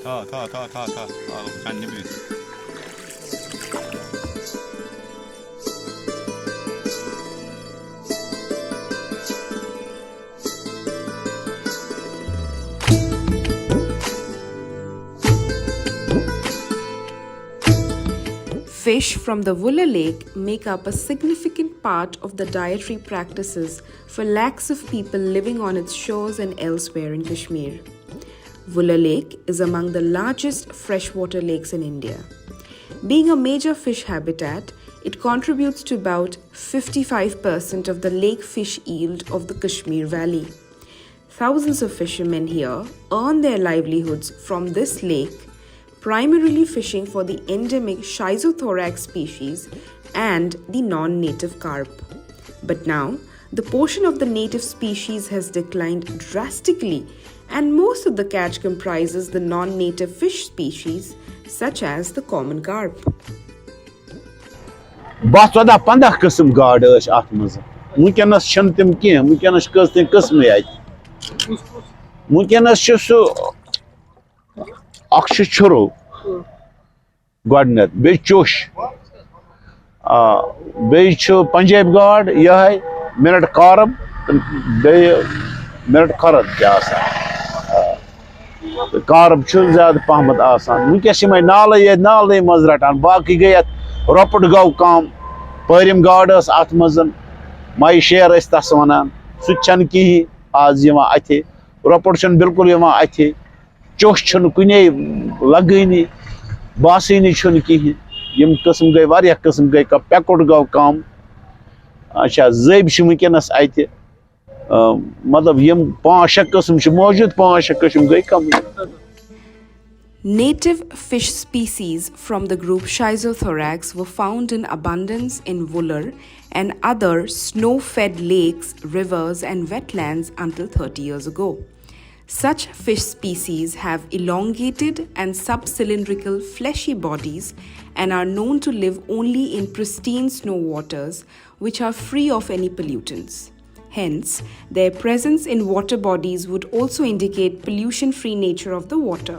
Kendi büyük. Fish from the Wular Lake make up a significant part of the dietary practices for lakhs of people living on its shores and elsewhere in Kashmir. Wular Lake is among the largest freshwater lakes in India. Being a major fish habitat, it contributes to about 55% of the lake fish yield of the Kashmir Valley. Thousands of fishermen here earn their livelihoods from this lake, primarily fishing for the endemic Schizothorax species and the non-native carp. But now, the portion of the native species has declined drastically, and most of the catch comprises the non-native fish species such as the common carp. Bah 14-15 qism gaad ٲsۍ اتھ منٛز وٕنکٮ۪نس چھنہٕ تِم کینٛہہ وٕنکٮ۪نس چھِ کٔژ قٕسمٕے اتہِ وٕنکٮ۪نس چھُ سُہ اکھ چھُ چھُرو گۄڈٕنیتھ بیٚیہِ چوٚش بیٚیہِ چھُ پنجٲبۍ گاڈ یِہے مِنٹ کارب تہٕ بیٚیہِ مِنٹ خرد تہِ آسان کارب چھُ زیادٕ پہمتھ آسان وٕنکٮ۪س یِمے نالے ییٚتہِ نالنٕے منٛز رٹان باقٕے گٔے اتھ رۄپُٹ گوٚو کم پٲرِم گاڈ ٲس اتھ منٛز مایہِ شیر ٲسۍ تس ونان سُہ تہِ چھنہٕ کِہیٖنۍ آز یِوان اتھِ رۄپُٹ چھُنہٕ بِلکُل یِوان اتھِ چوٚش چھُنہٕ کُنے لگٲنی باسٲنی چھُنہٕ کِہیٖنۍ یِم قٕسم گٔے واریاہ قٕسم گٔے پٮ۪کُٹ گوٚو کم اچھا زٔبۍ چھِ وٕنکٮ۪نس اتہِ مطلب یِم 5-6 قٕسم چھِ موٗجوٗد 5-6 قٕسم گٔے کمٕے. Native fish species from the group Schizothorax were found in abundance in Wular and other snow-fed lakes, rivers and wetlands until 30 years ago. Such fish species have elongated and subcylindrical fleshy bodies and are known to live only in pristine snow waters which are free of any pollutants. Hence, their presence in water bodies would also indicate pollution-free nature of the water.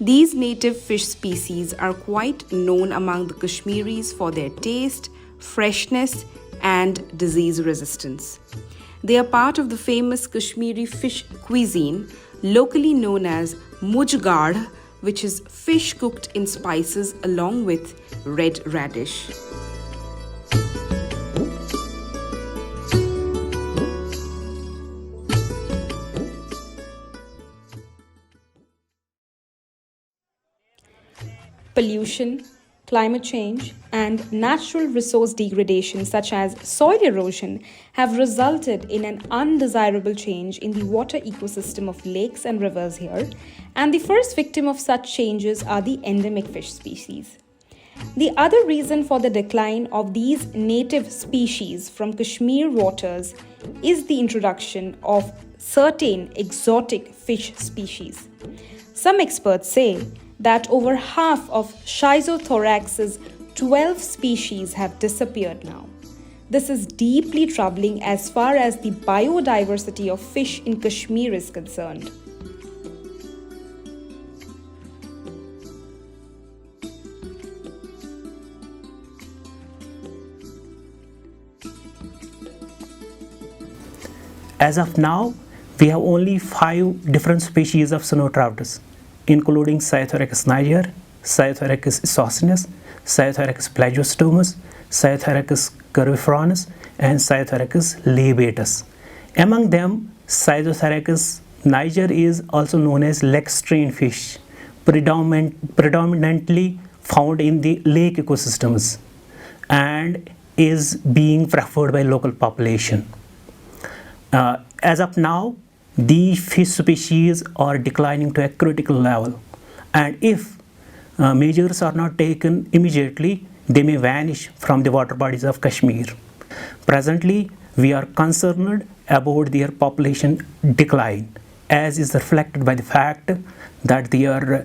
These native fish species are quite known among the Kashmiris for their taste, freshness, and disease resistance. They are part of the famous Kashmiri fish cuisine, locally known as mujgad, which is fish cooked in spices along with red radish. Pollution, climate change, and natural resource degradation such as soil erosion have resulted in an undesirable change in the water ecosystem of lakes and rivers here, and the first victim of such changes are the endemic fish species. The other reason for the decline of these native species from Kashmir waters is the introduction of certain exotic fish species. Some experts say that over half of Schizothorax's 12 species have disappeared now. This is deeply troubling as far as the biodiversity of fish in Kashmir is concerned. As of now, we have only 5 different species of snow trouters, including Schizothorax niger, Schizothorax saucinus, Schizothorax plagiostomos, Schizothorax curviformis, and Schizothorax libatus. Among them, Schizothorax niger is also known as lacustrine fish, predominantly found in the lake ecosystems and is being preferred by local population. As of now, these fish species are declining to a critical level, and if measures are not taken immediately, they may vanish from the water bodies of Kashmir. Presently, we are concerned about their population decline, as is reflected by the fact that their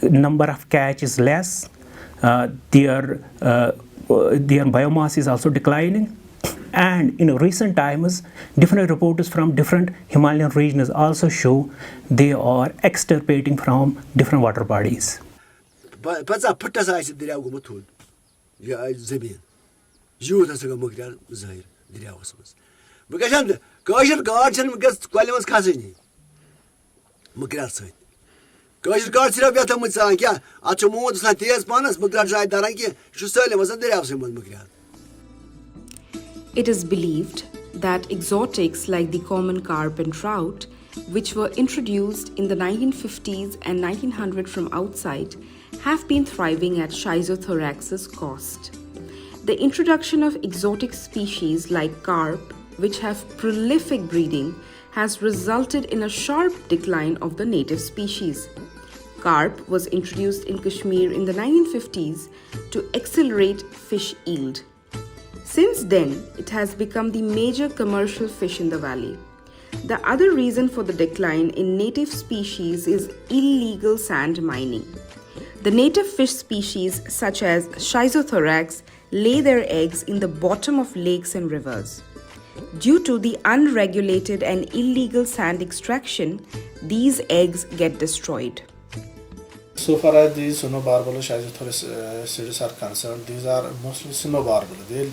number of catch is less, their biomass is also declining, And in recent times, different reports from different Himalayan regions also show they are extirpating from different water bodies. Pazza putta size diriya go mutud. Ya zemin. Juda saga mukdar zahir diriya wasmas. Bugasham kashir garden gas kwalimas khazini. Mukdar sayt. Kashir gard sirab yata mutsan kya achu mud sa tez panas mukdar jay daran ki shu söyle masa diriya wasmas mukdar. It is believed that exotics like the common carp and trout, which were introduced in the 1950s and 1900 from outside, have been thriving at Schizothorax's cost. The introduction of exotic species like carp, which have prolific breeding, has resulted in a sharp decline of the native species. Carp was introduced in Kashmir in the 1950s to accelerate fish yield. Since then, it has become the major commercial fish in the valley. The other reason for the decline in native species is illegal sand mining. The native fish species such as Schizothorax lay their eggs in the bottom of lakes and rivers. Due to the unregulated and illegal sand extraction, these eggs get destroyed. So far as these barbel Schizothorax series are concerned, these are mostly barbel. They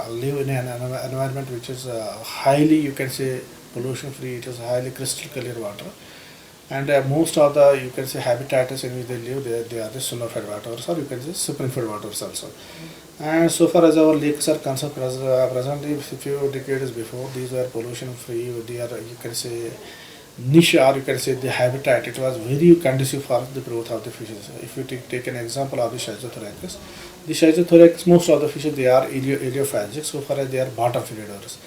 live in an environment which is highly, you can say, pollution free. It is highly crystal clear water. And most of the, you can say, habitats in which they live, they are the fed waters, or you can say spring-fed waters also. And so far as our lakes are concerned, presently, a few decades before, these were pollution-free. They are, you can say, niche, or you can say the habitat. It was very conducive for the growth of the fishes. If you take an example of the Schizothorax, most of the fishes, they are idiophagic, so far as they are bottom feeders.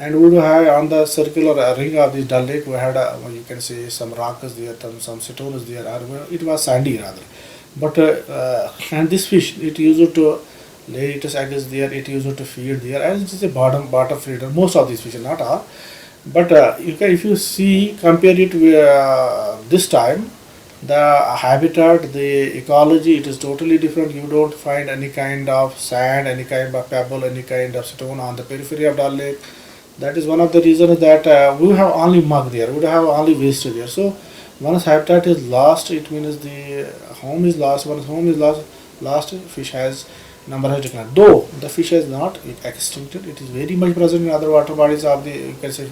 And we do have on the circular ring of the Dal Lake, we had, you can say, some rocks there, some stones there, it was sandy rather. But, and this fish, it used to lay its eggs there, it used to feed there, and it is a bottom feeder, most of these fish, not all. But you can, if you see, compare it with this time, the habitat, the ecology, it is totally different. You don't find any kind of sand, any kind of pebble, any kind of stone on the periphery of Dal Lake. That is one of the reasons that we have only mud there, we have only waste there. So once habitat is lost, it means the home is lost. Once home is lost, fish has number has declined. Though the fish has not extincted, it is very much present in other water bodies of the, you can say,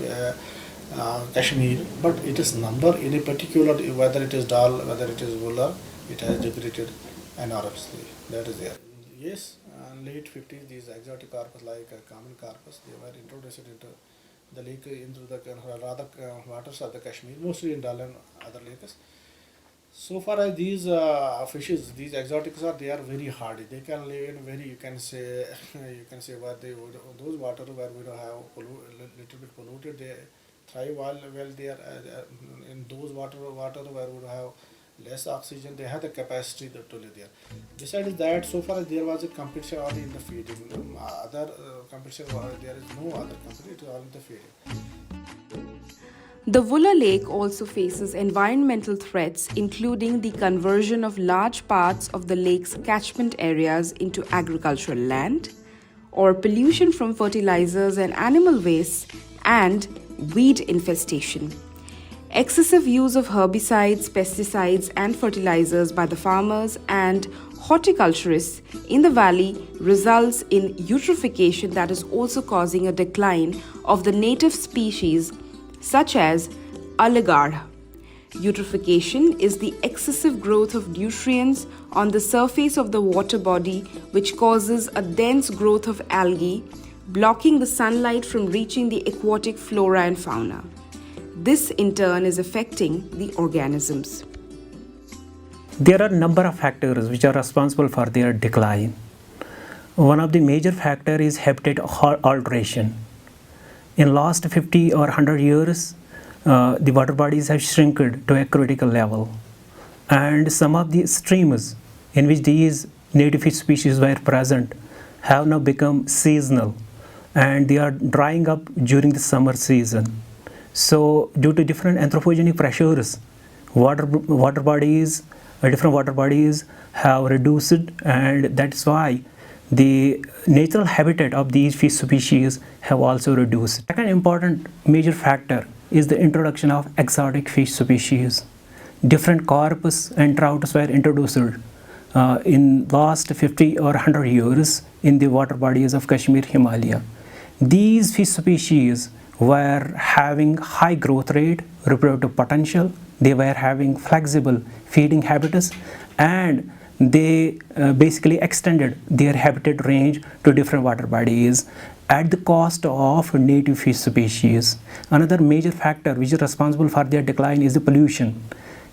Kashmir, but it is number in a particular, whether it is Dal, whether it is Wular, it has degraded enormously. That is there. Yes, late 50s, these exotic carpus like common carpus, they were introduced into the lake, into the rather waters of the Kashmir, mostly in Dal and other lakes. So far as these fishes, these exotics are, they are very hardy. They can live in very, you can say where they would, those water where we don't have little bit polluted, they thrive well they are in those water where we have less oxygen, they have the capacity to live there. Besides that, so far as there was a competition only in the feeding. Other competition, there is no other competition, it is all in the feeding. The Wular Lake also faces environmental threats, including the conversion of large parts of the lake's catchment areas into agricultural land, or pollution from fertilizers and animal waste, and weed infestation. Excessive use of herbicides, pesticides, and fertilizers by the farmers and horticulturists in the valley results in eutrophication that is also causing a decline of the native species such as alligator. Eutrophication is the excessive growth of nutrients on the surface of the water body, which causes a dense growth of algae, blocking the sunlight from reaching the aquatic flora and fauna. This in turn is affecting the organisms. There are a number of factors which are responsible for their decline. One of the major factors is habitat alteration. In last 50 or 100 years, the water bodies have shrunk to a critical level. And some of the streams in which these native fish species were present have now become seasonal, and they are drying up during the summer season. So due to different anthropogenic pressures, different water bodies have reduced, and that's why the natural habitat of these fish species have also reduced. Second important major factor is the introduction of exotic fish species. Different carps and trouts were introduced in last 50 or 100 years in the water bodies of Kashmir, Himalaya. These fish species were having high growth rate, reproductive potential, they were having flexible feeding habitats, and they basically extended their habitat range to different water bodies at the cost of native fish species. Another major factor which is responsible for their decline is the pollution.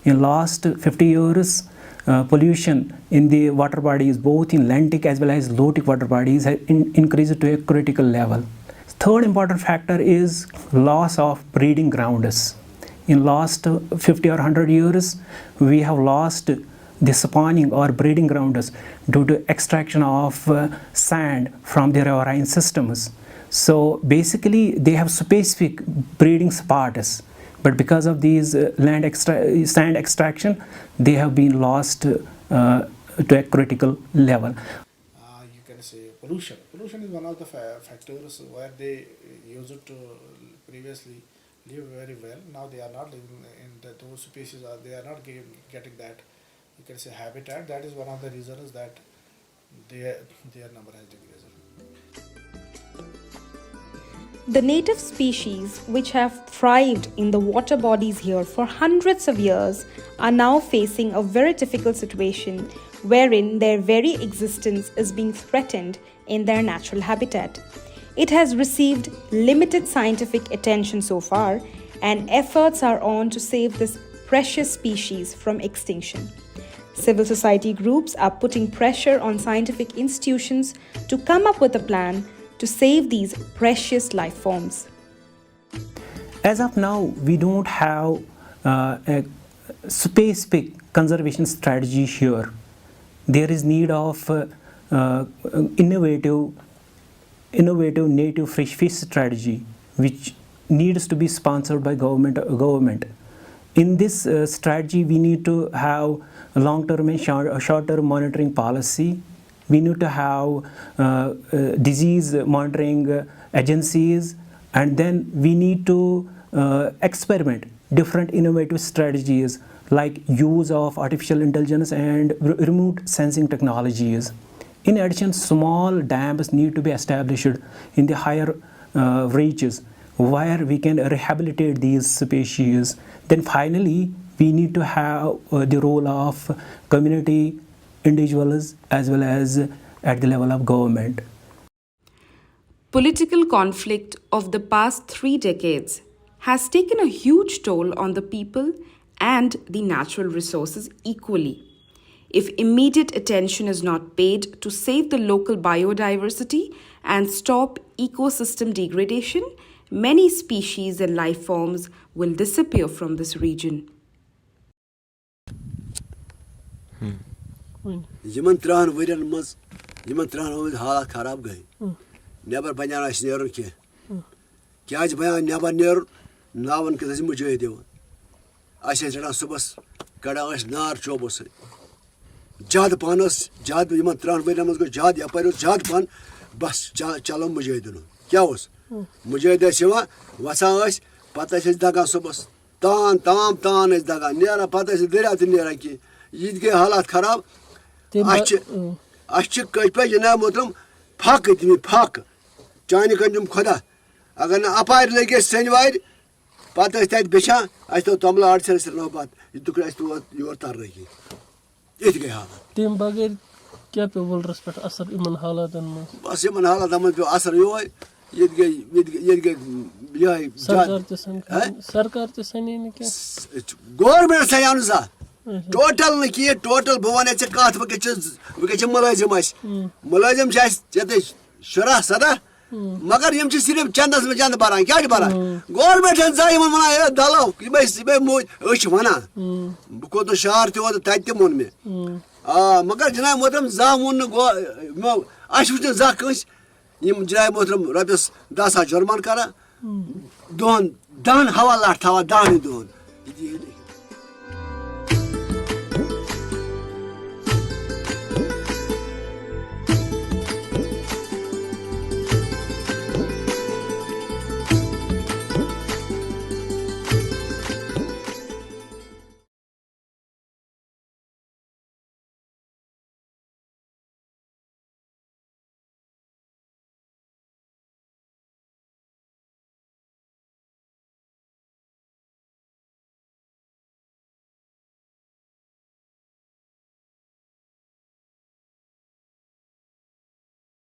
In last 50 years, pollution in the water bodies, both in lentic as well as low-tick water bodies, have increased to a critical level. Third important factor is loss of breeding grounds. In last 50 or 100 years, we have lost the spawning or breeding grounds due to extraction of sand from the riverine systems. So basically, they have specific breeding spots, but because of these sand extraction, they have been lost to a critical level. You can say pollution. Pollution is one of the factors where they used to previously live very well. Now they are not living in those species, or they are not getting that, you can say, habitat. That is one of the reasons that their number has decreased. The native species, which have thrived in the water bodies here for hundreds of years, are now facing a very difficult situation wherein their very existence is being threatened in their natural habitat. It has received limited scientific attention so far, and efforts are on to save this precious species from extinction. Civil society groups are putting pressure on scientific institutions to come up with a plan to save these precious life forms. As of now, we don't have a specific conservation strategy here. There is need of innovative native fresh fish strategy, which needs to be sponsored by government. In this strategy, we need to have a long-term and short-term monitoring policy. We need to have disease monitoring agencies, and then we need to experiment different innovative strategies like use of artificial intelligence and remote sensing technologies. In addition, small dams need to be established in the higher reaches where we can rehabilitate these species. Then finally, we need to have the role of community, individuals, as well as at the level of government. Political conflict of the past 3 decades has taken a huge toll on the people and the natural resources equally. If immediate attention is not paid to save the local biodiversity and stop ecosystem degradation, many species and life forms will disappear from this region. Yimon tran viren maz, yimon tran hoyd halat kharab gay. Never banyan as near ke. Kyaj bayan never near navan ke zim mujhe dewan. Ashe jara subas kada as nar chobos. Jad panas jad yimon tran viren maz go jad yapar jad pan bas chalom mujhe dunu. Kya was? Mujhe de siva wasa as pata se daga subas. Tan is daga near pata se dera near ki. Yid ke halat kharab. Aşçı kaçpa yine motum pak etimi pak. Cani kancım khoda. Agar na apayr lege sen var. Pata istayt beşa. Aşto tamla artsar sır no bat. Yudukra aşto yortar rahi. İt gaya. Tim bagar kya pe Wulars pe asar iman halatan mas. Bas iman halatan mas pe asar yoy. Yedge bilay. Sarkar te sani ne kya? Government sayanıza. Total ki total bhavane che kath vake mulazim as mulazim chas jete shura sada magar yem chi sirf chandas me chand baran kya baran government han zai mana dalav ki be mo uch mana bu ko to shahar te od tatte mon me magar jana motam zamun go ashuch za kans yim jay motam rabias dasa jorman kara don dan havalar tava dan don